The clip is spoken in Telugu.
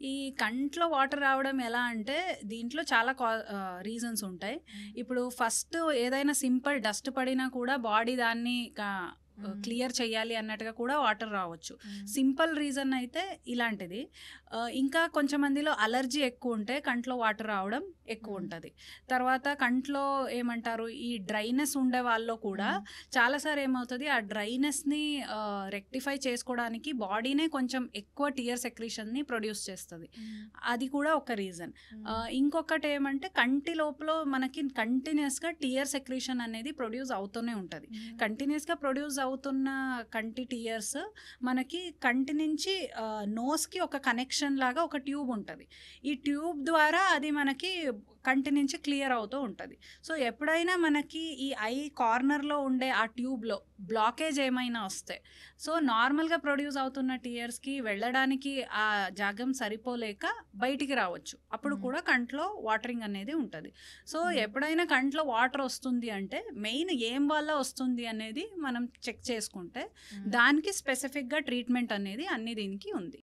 ఈ కంట్లో వాటర్ రావడం ఎలా అంటే దీంట్లో చాలా రీజన్స్ ఉంటాయి. ఇప్పుడు ఫస్ట్ ఏదైనా సింపుల్ డస్ట్ పడినా కూడా బాడీ దాన్ని క్లియర్ చేయాలి అన్నట్టుగా కూడా వాటర్ రావచ్చు. సింపుల్ రీజన్ అయితే ఇలాంటిది. ఇంకా కొంచెం మందిలో అలర్జీ ఎక్కువ ఉంటే కంట్లో వాటర్ రావడం ఎక్కువ ఉంటుంది. తర్వాత కంట్లో ఏమంటారు, ఈ డ్రైనెస్ ఉండే వాళ్ళలో కూడా చాలాసార్లు ఏమవుతుంది, ఆ డ్రైనెస్ని రెక్టిఫై చేసుకోవడానికి బాడీనే కొంచెం ఎక్కువ టియర్ సెక్రీషన్ని ప్రొడ్యూస్ చేస్తుంది. అది కూడా ఒక రీజన్. ఇంకొకటి ఏమంటే కంటి లోపల మనకి కంటిన్యూస్గా టియర్ సెక్రీషన్ అనేది ప్రొడ్యూస్ అవుతూనే ఉంటుంది. కంటిన్యూస్గా ప్రొడ్యూస్ అవుతున్న కంటి టియర్స్ మనకి కంటి నుంచి నోస్కి ఒక కనెక్షన్ లాగా ఒక ట్యూబ్ ఉంటుంది. ఈ ట్యూబ్ ద్వారా అది మనకి కంటి నుంచి క్లియర్ అవుతూ ఉంటుంది. సో ఎప్పుడైనా మనకి ఈ ఐ కార్నర్లో ఉండే ఆ ట్యూబ్లో బ్లాకేజ్ ఏమైనా వస్తే, సో నార్మల్గా ప్రొడ్యూస్ అవుతున్న టియర్స్కి వెళ్ళడానికి ఆ జాగం సరిపోలేక బయటికి రావచ్చు. అప్పుడు కూడా కంట్లో వాటరింగ్ అనేది ఉంటుంది. సో ఎప్పుడైనా కంట్లో వాటర్ వస్తుంది అంటే మెయిన్ ఏం వల్ల వస్తుంది అనేది మనం చెక్ చేసుకుంటే దానికి స్పెసిఫిక్గా ట్రీట్మెంట్ అనేది అన్ని దీనికి ఉంది.